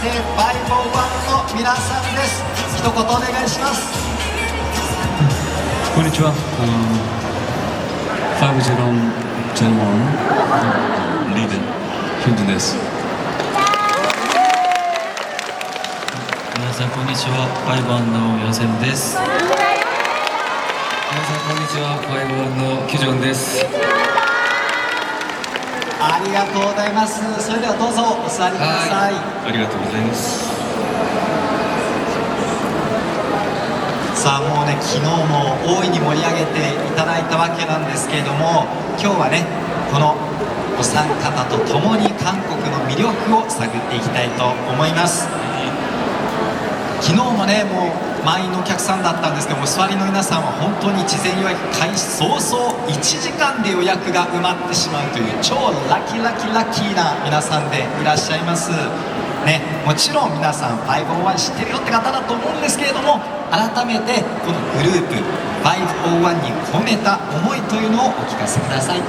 して501の皆さんです。一言お願いします。こんにちは。501リーダーヒントです。皆さんこんにちは、501のヨセンです。皆さんこんにちは、501のキジョンです。ありがとうございます。それではどうぞお座りください。ありがとうございます。さあもうね、昨日も大いに盛り上げていただいたわけなんですけれども、今日はねこのお三方と共に韓国の魅力を探っていきたいと思います。昨日もねもう満員のお客さんだったんですけども、お座りの皆さんは本当に事前予約開始早々1時間で予約が埋まってしまうという超ラッキーな皆さんでいらっしゃいますね。もちろん皆さん501知ってるよって方だと思うんですけれども、改めてこのグループ501に込めた思いというのをお聞かせください。3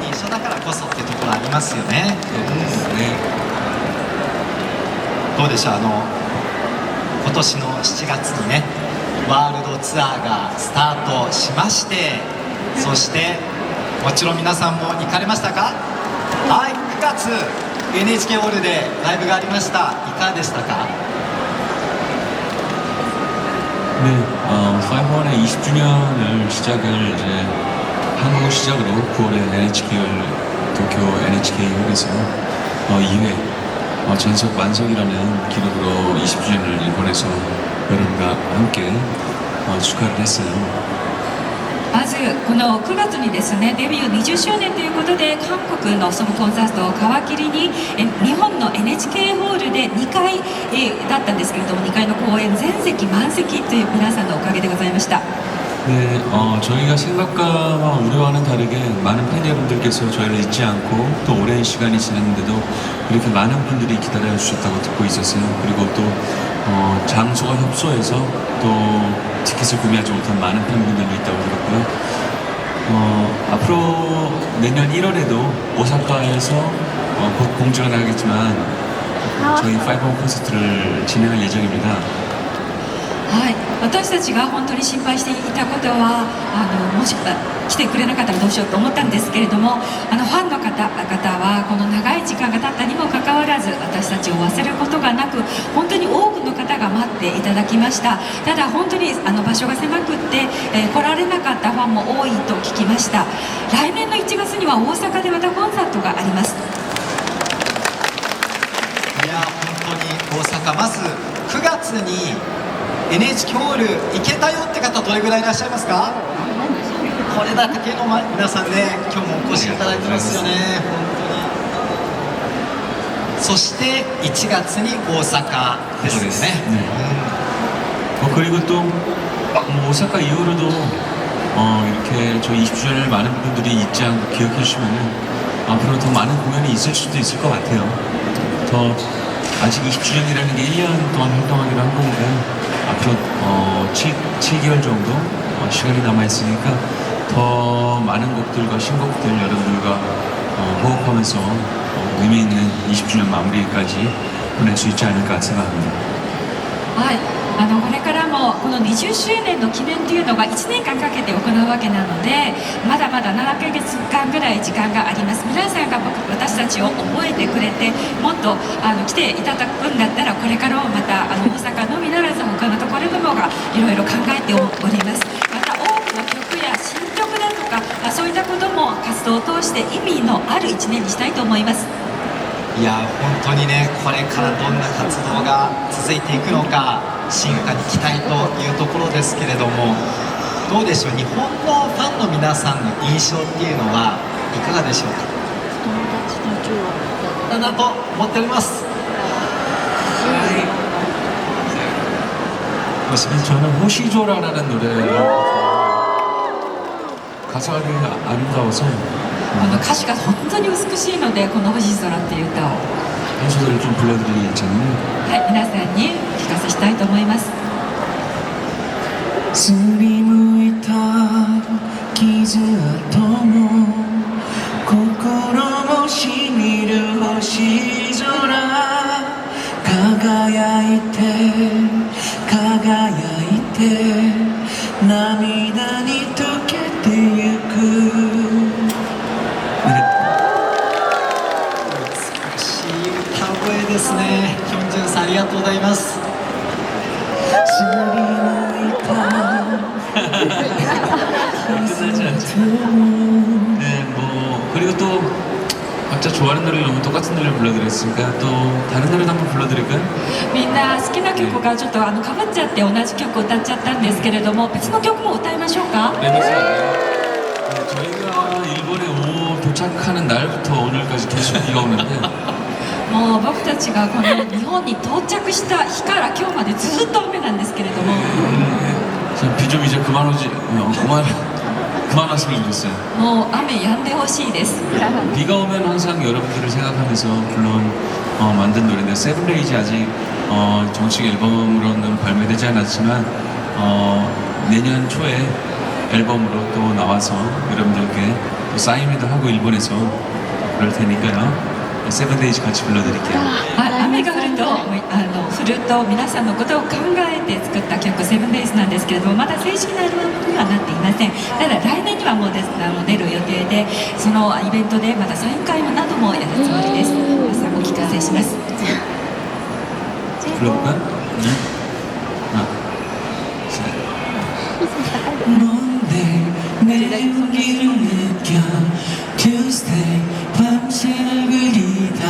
人一緒だからこそっていうところありますよね。どうでしょう、今年の7月にねワールドツアーがスタートしまして、そしてもちろん皆さんも行かれましたか？はい、9月 NHKホールでライブがありました。いかがでしたか？ 네, 501의 20주년을 시작을 이제 한국 시작으로 9월에 도쿄 NHK홀에서 2회 전석 완성이라는 기록으로 20주년을 일본에서 여러분과 함께 축하를 했어요. まずこの9月にですねデビュー20周年ということで、韓国のそのコンサートを皮切りに日本の NHK ホールで2回だったんですけれども、2回の公演全席満席という皆さんのおかげでございました。 네, 저희가 생각과 우려와는 다르게 많은 팬 여러분들께서 저희를 잊지 않고 또 오랜 시간이 지났는데도 이렇게 많은 분들이 기다려 주셨다고 듣고 있었어요. 그리고 또 장소가 협소해서 또 티켓을 구매하지 못한 많은 팬분들도 있다고 들었고요. 앞으로 내년 1월에도 오사카에서 곧 공지가 나겠지만 저희 501 콘서트를 진행할 예정입니다. はい、私たちが本当に心配していたことはもし来てくれなかったらどうしようと思ったんですけれども、ファンの方はこの長い時間が経ったにもかかわらず私たちを忘れることがなく、本当に多くの方が待っていただきました。ただ本当に場所が狭くって、来られなかったファンも多いと聞きました。来年の1月には大阪でまたコンサートがあります。いや本当に大阪、まず9月にNHK ホール行けたよって方どれぐらいいらっしゃいますか？これだけの皆さんね今日もお越しいただいてますよね。本当に。そして1月に大阪ですね。그리고 또 오사카 이후로도 이렇게 저희 20주년을 많은 분들이 잊지 않고 기억해 주시면 앞으로 더 많은 공연이 있을 수도 있을 것 같아요. 더 아직 20주년이라는 게 1년 동안 활동하기로 한 건데 앞으로 7개월 정도 시간이 남아있으니까 더 많은 곡들과 신곡들 여러분들과 호흡하면서 의미 있는 20주년 마무리까지 보낼 수 있지 않을까 생각합니다. はい、これからもこの20周年の記念というのが1年間かけて行うわけなので、まだまだ7ヶ月間ぐらい時間があります。皆さんが私たちを覚えてくれてもっと来ていただくんだったら、これからもまた大阪のみならず他のところでもがいろいろ考えております。また多くの曲や新曲だとかそういったことも活動を通して意味のある1年にしたいと思います。いや本当にねこれからどんな活動が続いていくのか進化に期待というところですけれども、どうでしょう、日本のファンの皆さんの印象っていうのはいかがでしょうか？だと思っております。저는 호시조라라는 노래를 가사가 되게 아름다워서 歌詞が本当に美しいので、この星空っていう歌を 한 소절을 좀 불러드리기 괜찮나요? はい、皆さんにお聞かせしたいと思います。 すりむいた傷跡も輝いて輝いて涙に溶けてゆく美しい歌声ですね。ヒョンジュンさんありがとうございます。知り抜いた 끝나지 않죠. 네, 뭐 그리고 또 각자 좋아하는 노래를 너무 똑같은 노래를 불러드렸으니까 또 다른 노래도 한번 불러드릴까요? みんな好きな曲がちょっとかぶっちゃって同じ曲を歌っちゃったんですけれども、別の曲も歌いましょうか。 네, 맞습니다. 네, 저희가 일본에 도착하는 날부터 오늘까지 계속 비가 오는데 もう僕たちがこの日本に到着した日から今日までずっと雨なんですけれども、 비 좀 이제 그만 오지 그만 왔으면 좋겠어요. もう雨止んでほしいです。 비가 오면 항상 여러분들을 생각하면서 만든 노래인데 세븐데이즈 아직 정식 앨범으로는 발매되지 않았지만 내년 초에 앨범으로 또 나와서 여러분들께 또 사인회도 하고 일본에서 그럴 테니까요. 세븐데이즈 같이 불러드릴게요. 雨が降ると皆さんのことを考えて作った曲「セブンデイズなんですけれども、まだ正式なアルバムにはなっていません。ただ来年にはもう出る予定で、そのイベントでまたサイン会などもやるつもりです。皆さんお聞かせします。 불러볼까요? 하나, 셋. 뭔데 내 온기를 느껴 Tuesday 밤새를 그리다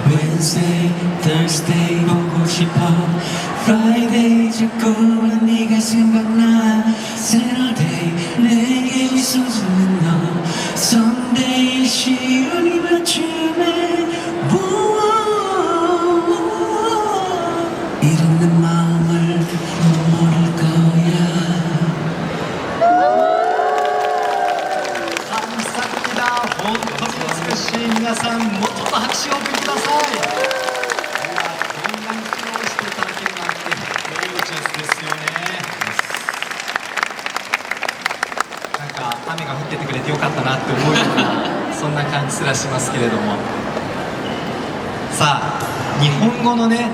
Wednesday, Thursday 보고 싶어 Friday 자꾸만 네가 생각나 Saturday 내게 웃어주는 너 Sunday 시간이 맞춤에 이런 내 마음을 모를 거야 감사합니다. 本当に美しい。皆さんもうちょっと拍手をお送りください。いや、こんなに披露していただけるなんてゴージャスですよね。なんか雨が降っててくれてよかったなって思うようなそんな感じすらしますけれども、さあ日本語のね、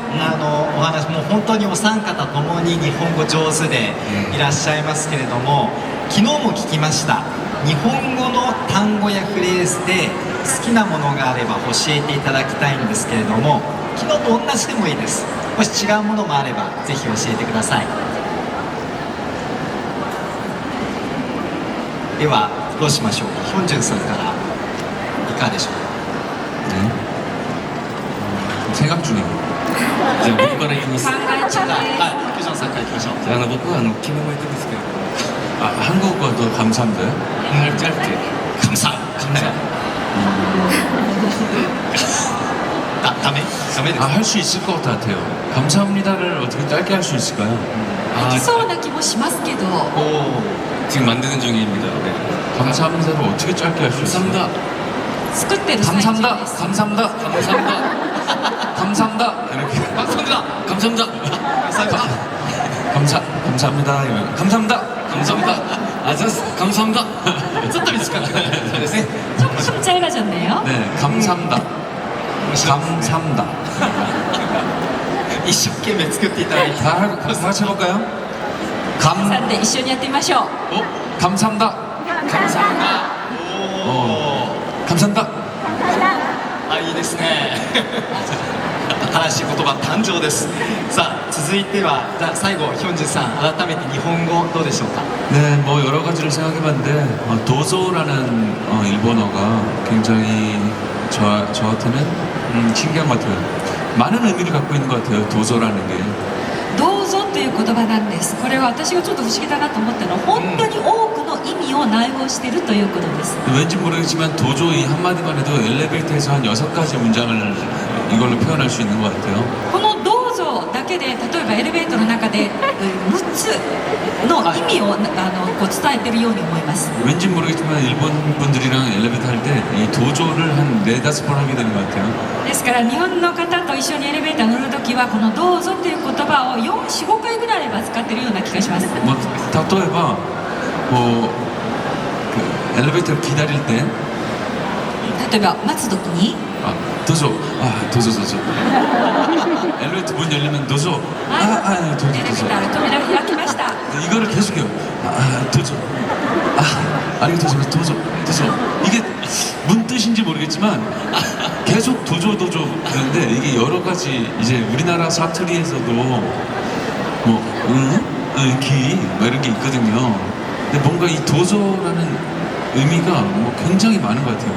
お話もう本当にお三方ともに日本語上手でいらっしゃいますけれども、昨日も聞きました。日本語の単語やフレーズで好きなものがあれば教えていただきたいんですけれども、昨日と同じでもいいです。もし違うものもあればぜひ教えてください。ではどうしましょうか。ヒョンジュンさんからいかがでしょうか。 네. 생각 중입니다. じゃあ僕から言います考え中です。はい、ヒョンジュンさんからいきましょう。僕は昨日も言ったんですけど 한국어도 감사합니다. 짧게 감사. 다음에 할 수 있을 것 같아요. 감사합니다를 어떻게 짧게 할 수 있을까요? できそうな気もしますけど、 지금 만드는 중입니다. 네. 감사합니다를 어떻게 짧게 할 수 있을까요? 감사합니다. 作ってる最中 감사합니다. です。 감사합니다. 감사합니다. 감사합니다. 이렇게 감사합니다. 감사합니다. 감사합니다. 이러면 감사합니다. 감사합니다. 감사합니다. ちょっと短くそうですね。 조금 짧아졌네요. 네, 감사합니다. 감사합니다. 一生懸命作っていただいて 다 같이 해볼까요? さんで一緒にやってみましょう。 감사합니다. 감사합니다. 감사합니다. あ、いいですね。新しい言葉誕生です。さあ続いてはじゃあ最後ヒョンジュンさん改めて日本語どうでしょうか。 네, 뭐 여러 가지를 생각해봤는데 도조라는 일본어가 굉장히 저한테는 신기한 것 같아요. 많은 의미를 갖고 있는 것 같아요. 도조라는 게. どうぞという言葉なんです。これは私がちょっと不思議だなと思ったのは、本当に多くの意味を内包しているということです。 왠지 모르겠지만 도조 이 한마디만 해도 엘리베이터에서 한 6가지 문장을 이걸로 표현할 수 있는 것 같아요. このどうぞだけで、例えばエレベーターの中で6つの意味をこう伝えているように思います。 왠지 모르겠지만 일본 분들이랑 엘리베이터 할 때 이 도조를 한 4-5번 하게 되는 것 같아요. ですから日本の方と一緒にエレベーター乗るときはこのどうぞという言葉を4-5回ぐらいは使っているような気がします。 뭐例えば뭐 엘리베이터 기다릴 때 例えば待つときに 아, 도저. 아, 도저. 엘리베이터 문 열리면 도저. 도저. エレベーターの扉開きました。 이거를 계속해요. 도저. 아리가토 도저. 이게 문 뜻인지 모르겠지만 계속 도저 그런데 이게 여러 가지 이제 우리나라 사투리에서도 기 이런 게 있거든요. 근데 뭔가 이 도저라는 의미가 굉장히 많은 것 같아요.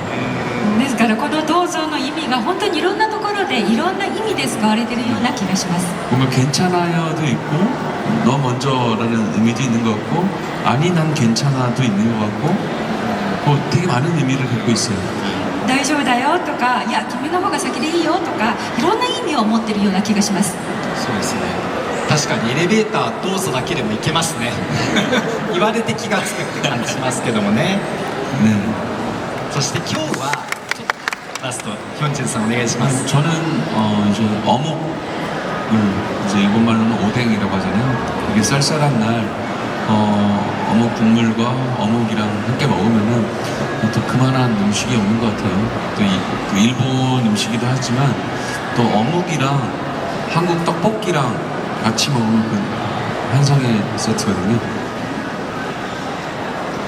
ですからこの銅像の意味が本当にいろんなところでいろんな意味で使われているような気がします。 뭔가 괜찮아요도 있고 너 먼저라는 의미도 있는 것 같고 아니 난 괜찮아도 있는 것 같고 되게 많은 의미를 갖고 있어요. 大丈夫だよとか、いや君の方が先でいいよとか、いろんな意味を持っているような気がします。そうですね。確かにエレベーターどうぞだけでも行けますね。言われて気がつくって感じしますけどもね。 네. そして今日はちょっとラストヒョンジュンさんお願いします。 저는 이제 어묵 이제 일본 말로는 오뎅이라고 하잖아요. 이게 쌀쌀한 날 어묵 국물과 어묵이랑 함께 먹으면은 또 그만한 음식이 없는 것 같아요. 또 일본 음식이기도 하지만 또 어묵이랑 한국 떡볶이랑 같이 먹으면 그 한상의 세트거든요.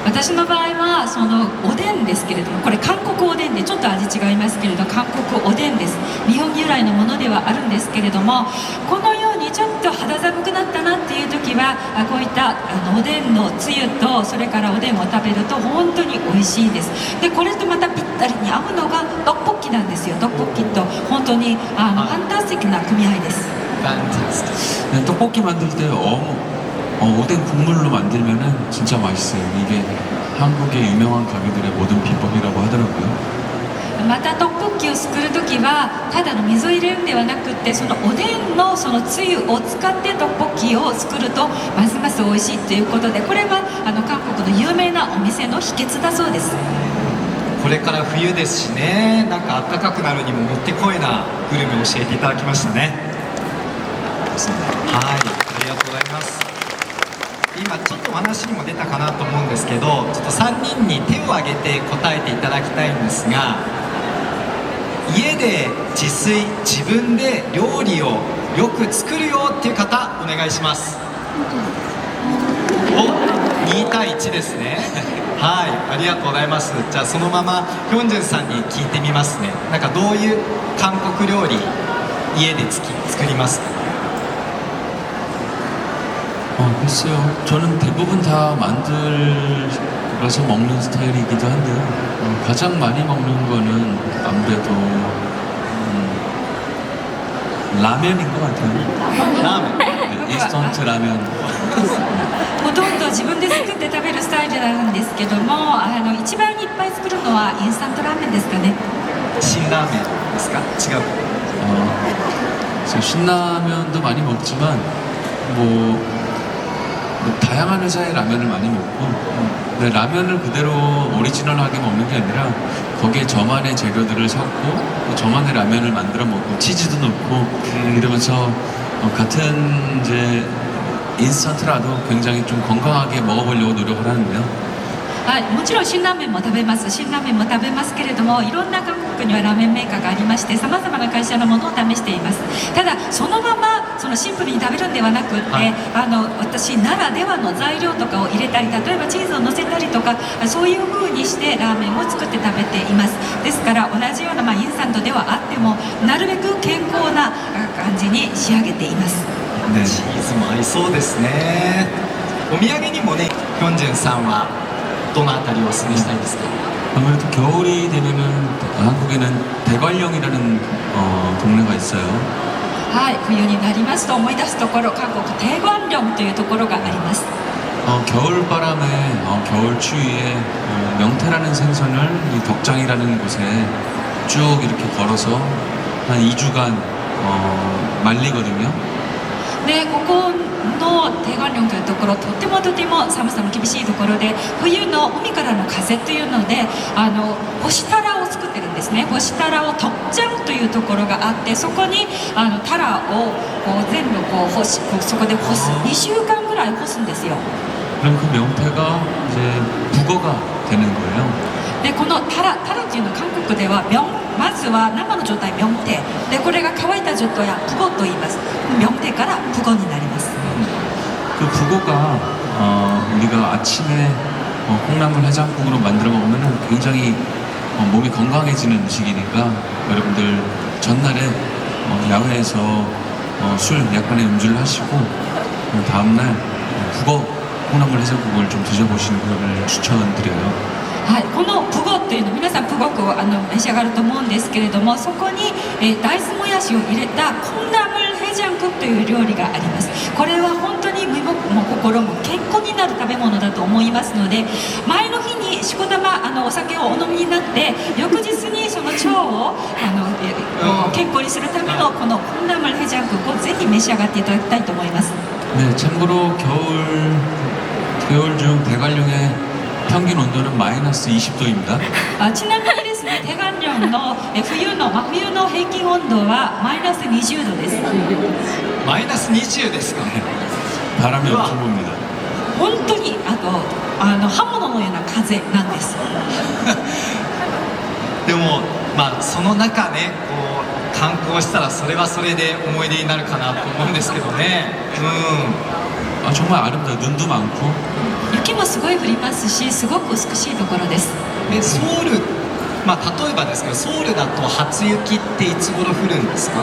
私の場合はそのおでんですけれども、これ韓国おでんでちょっと味違いますけれど韓国おでんです。日本由来のものではあるんですけれども、このようにちょっと肌寒くなったなっていう時はこういったおでんのつゆとそれからおでんを食べると本当に美味しいです。でこれとまたぴったりに合うのがトッポッキなんですよ。トッポッキと本当にファンタスティックな組み合いです。 네, 떡볶이 만들 때 오뎅 국물로 만들면은 진짜 맛있어요. 이게 한국의 유명한 가게들의 모든 비법이라고 하더라고요. またトッポッキを作る時はただの水を入れるんではなくってそのおでんのそのつゆを使ってトッポッキを作るとますます美味しいということで、これは韓国の有名なお店の秘訣だそうです。これから冬ですしね、なんか暖かくなるにももってこいなグルメを教えていただきましたね。はい、ありがとうございます。今ちょっとお話にも出たかなと思うんですけど、ちょっと3人に手を挙げて答えていただきたいんですが、家で自炊自分で料理をよく作るよっていう方お願いします。2対1ですね。はい、ありがとうございます。じゃあそのままヒョンジュンさんに聞いてみますね。なんかどういう韓国料理家で作りますか？ 글쎄요. 저는 대부분 다 만들어서 먹는 스타일이기도 한데요. 가장 많이 먹는 거는 아무래도 라면인 것 같아요. 라면. 네, 인스턴트 라면. ほとんど自分で作って食べるスタイルなんですけども、一番いっぱい作るのはインスタントラーメンですかね。辛ラーメンですか？違う。 신라면도 많이 먹지만 다양한 회사의 라면을 많이 먹고 근데 라면을 그대로 오리지널하게 먹는 게 아니라 거기에 저만의 재료들을 섞고 저만의 라면을 만들어 먹고 치즈도 넣고 이러면서 같은 이제 인스턴트라도 굉장히 좀 건강하게 먹어보려고 노력을 하는데요. はい、もちろん辛ラーメンも食べます。辛ラーメンも食べますけれども、いろんな韓国にはラーメンメーカーがありまして、さまざまな会社のものを試しています。ただそのままそのシンプルに食べるんではなくって、私ならではの材料とかを入れたり、例えばチーズを乗せたりとか、そういう風にしてラーメンを作って食べています。ですから同じような、インスタントではあってもなるべく健康な感じに仕上げています。ね、チーズも合いそうですね。お土産にもね、ヒョンジュンさんはどのあたりをお勧めしたいですか？ 아무래도 겨울이 되면은 한국에는 대관령이라는 동네가 있어요. はい、冬になりますと思い出すところ、韓国テグァンリョンというところがあります。 겨울바람에 겨울 추위에 명태라는 생선을 이 덕장이라는 곳에 쭉 이렇게 걸어서 한 2주간 말리거든요. でここのテガンリョンというところ、とても寒さの厳しいところで、冬の海からの風というので干したらを作ってるんですね。干したらをトッチャンというところがあって、そこにタラを全部そこで干す2週間ぐらい干すんですよ。 그럼 그 명태가 이제 북어가 되는 거예요. でこのタラっていうのは韓国ではまずは生の状態명태でこれが乾いた状態はプゴと言います명태からプゴになります 그 북어가 우리가 아침에 콩나물 해장국으로 만들어 먹으면 굉장히 몸이 건강해지는 음식이니까 여러분들 전날에 야외에서 술 약간의 음주를 하시고 다음날 북어 콩나물 해장국을 좀 드셔보시는 걸 추천드려요. はい、このプゴっていうの皆さんプゴクを召し上がると思うんですけれどもそこに、大豆もやしを入れたコンナムルヘジャンクという料理がありますこれは本当に身も心も健康になる食べ物だと思いますので前の日にしこたまお酒をお飲みになって翌日にその腸を健康にするためのこのコンナムルヘジャンクをぜひ召し上がっていただきたいと思います 네, 참고로 겨울 중 대관령의 평균 온도는 마이너스 20도입니다. ちなみにですね、テガンリョンの真冬の平均温度はマイナス20度です。マイナス20ですか 바람이 엄청 붑니다. 本当に刃物のような風なんです。でもまあその中ねこう観光したらそれはそれで思い出になるかなと思うんですけどね 아, 정말 아름다워요. 눈도 많고. 雪もすごい降りますし、すごく美しいところです。でソウルまあ例えばですけどソウルだと初雪っていつ頃降るんですか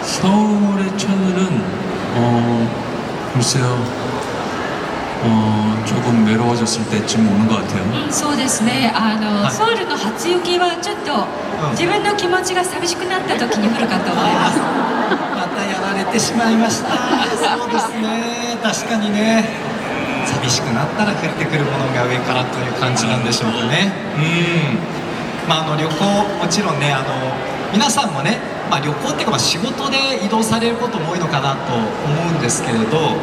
서울의 첫눈은 글쎄요. 조금 외로워졌을 때쯤 오는 것 같아요. そうですね、ソウルの初雪はちょっと自分の気持ちが寂しくなった時に降るかと思います。またやられてしまいましたそうですね確かにね寂しくなったら降ってくるものが上からという感じなんでしょうかねまあ旅行もちろんね皆さんもね、まあ、旅行っていうかまあ仕事で移動されることも多いのかなと思うんですけれど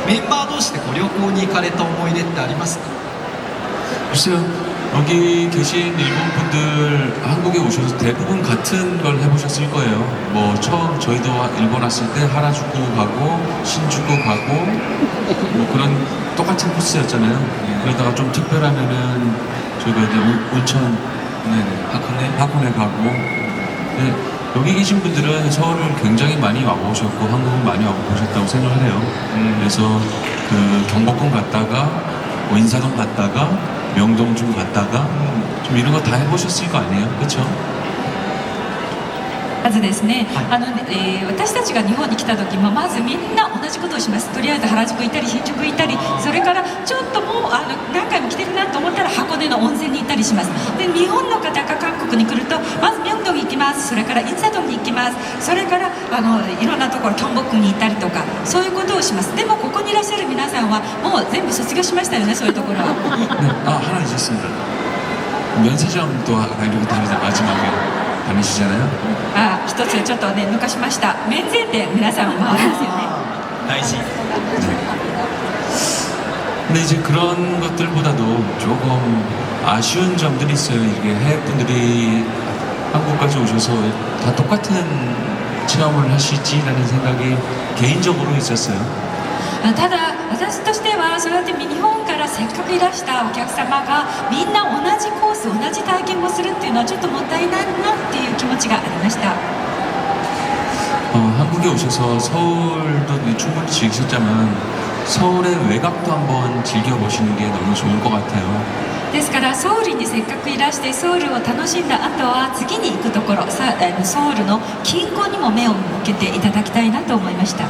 メンバー同士でご旅行に行かれた思い出ってありますか 글쎄요. 여기 계신 일본 분들 한국에 오셔서 대부분 같은 걸 해보셨을 거예요. 뭐 처음 저희도 일본 왔을 때 하라주쿠 가고 신주쿠 가고 뭐 그런 똑같은 코스였잖아요. 그러다가 좀 특별하면은 저희가 이제 온천 하코네 가고 네, 여기 계신 분들은 서울을 굉장히 많이 와보셨고 한국을 많이 와보셨다고 생각을 해요. 그래서 그 경복궁 갔다가 뭐 인사동 갔다가 명동 좀 갔다가 좀 이런 거 다 해보셨을 거 아니에요? 그렇죠? まずですね、私たちが日本に来た時もまずみんな同じことをします。とりあえず原宿行ったり新宿行ったりそれからちょっともう何回も来てるなと思ったら箱根の温泉に行ったりします。で日本の方が韓国に来るとまず明洞に行きます。それからインサドンに行きます。それからいろんなところキョンボックに行ったりとかそういうことをします。でもここにいらっしゃる皆さんはもう全部卒業しましたよねそういうところは。 네, 하나 있었습니다. 면세점도 이렇게 다니자 마지막에 다니시잖아요. 一つちょっとね抜かしました。免税店皆さん回りますよね。大事 근데 이제 그런 것들보다도 조금 아쉬운 점들이 있어요. 이게 해외 분들이 한국까지 오셔서 다 똑같은 체험을 하시지라는 생각이 개인적으로 있었어요. ただ私としてはそうやって日本からせっかくいらしたお客様がみんな同じコース同じ体験をするっていうのはちょっともったいないなっていう気持ちがありました。 한국에 오셔서 서울도 충분히 즐기셨지만 서울의 외곽도 한번 즐겨보시는 게 너무 좋을 것 같아요. ですからソウルにせっかくいらしてソウルを楽しんだ後は次に行くところソウルの近郊にも目を向けていただきたいなと思いました。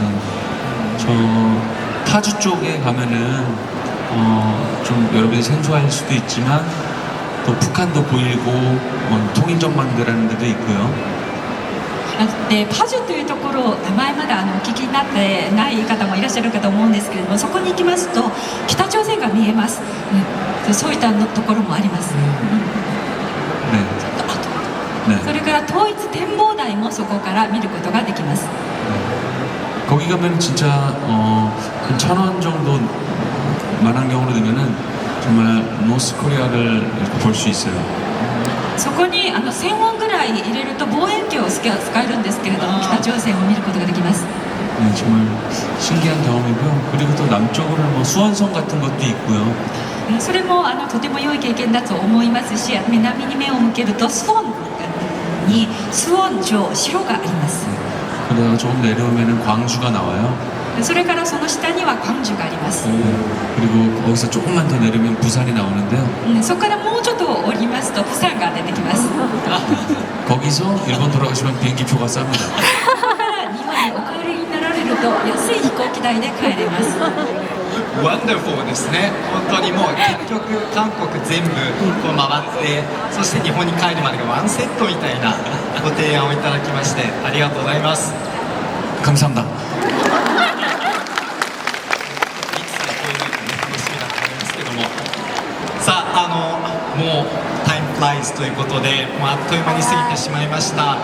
저 타주 쪽에 가면은 좀 여러분이 생소할 수도 있지만 또 북한도 보이고 통일전망대라는 데도 있고요. でパジュというところ名前まだお聞きになってない方もいらっしゃるかと思うんですけれどもそこに行きますと北朝鮮が見えます、そういったところもあります、それから統一展望台もそこから見ることができます。 거기 가면 진짜 한 1,000원 정도만 경우로 되면은 정말 노스코리아를 볼 수 있어요. そこに1000ウォンぐらい入れると望遠鏡を使えるんですけれども北朝鮮を見ることができます。 네, 정말 신기한 경험이고요. 그리고 또 남쪽으로는 뭐 수원성 같은 것도 있고요. それもとても良い経験だと思いますし、南に目を向けるとスウォン城、城があります。 그러다가 조금 내려오면은 광주가 나와요. それからその下には광주があります。 그리고 거기서 조금만 더 내려오면 부산이 나오는데요. そこからもうちょっと降りますと釜山が出てきます。 거기서 일본 돌아가시면 비행기표가 쌉니다. 日本にお帰りになられると安い飛行機代で帰れます。 ワンダフォーですね。本当にもう結局韓国全部こう回ってそして日本に帰るまでがワンセットみたいなご提案をいただきましてありがとうございます。 감사합니다. いつかこういうのがね楽しみだと思いますけども、さあもうタイムフライズということでもうあっという間に過ぎてしまいました。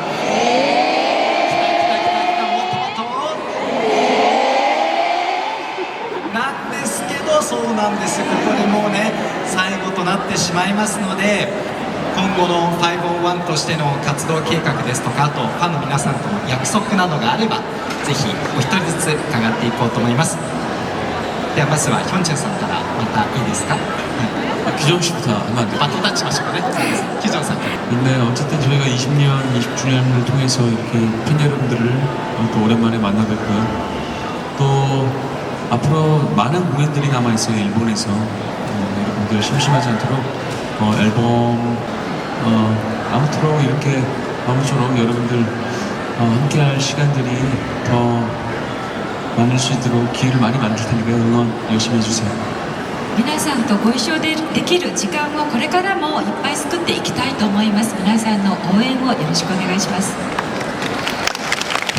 なんですけど、そうなんです、ここでもうね最後となってしまいますので、今後の501としての活動計画ですとか、あとファンの皆さんとの約束などがあればぜひお一人ずつ伺っていこうと思います。ではまずはヒョンチェンさんからまたいいですか。 기정 씨부터 하면 안 돼요? バトンタッチしましょうかね。ヒョンさんから。 근데 어쨌든 저희가 20년, 20주년을 통해서 이렇게 팬 여러분들을 또 오랜만에 만나 뵙고요. 또 앞으로 많은 공연들이 남아있어요, 일본에서. 여러분들 심심하지 않도록 앨범 아무쪼록 이렇게 아무쪼록 여러분들 함께할 시간들이 더 많을 수 있도록 기회를 많이 만들 테니까 응원 열심히 해주세요. 皆さんとご一緒でできる時間をこれからもいっぱい作っていきたいと思います。皆さんの応援をよろしくお願いします。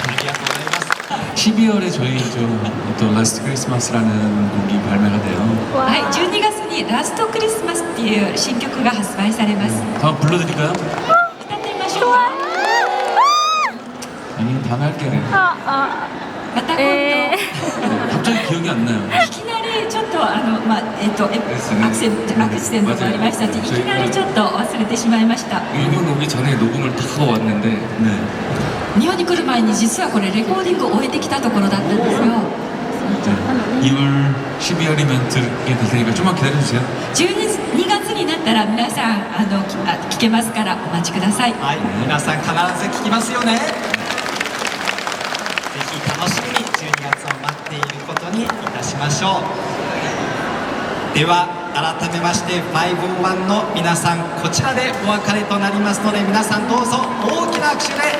ありがとうございます。 12월에 저희 또 라스트 크리스마스라는 곡이 발매가 돼요. はい、12月にラストクリスマスっていう新曲が発売されます。 한번 불러드릴까요? 歌ってみましょうか。 아니 다음에 할게요. また今度、 갑자기 기억이 안 나요. いきなりちょっとアクシデントがありましたし、いきなりちょっと忘れてしまいました。 일본 오기 전에 녹음을 다 하고 왔는데 네. 日本に来る前に実はこれレコーディングを終えてきたところだったんですよ。 2월, 12월이면 듣게 될 테니까 좀만 기다려주세요. 2月になったら皆さん聞けますからお待ちください。はい、皆さん必ず聞きますよね。ぜひ楽しみに12月を待っていることにいたしましょう。では改めまして501の皆さん、こちらでお別れとなりますので、皆さんどうぞ大きな拍手で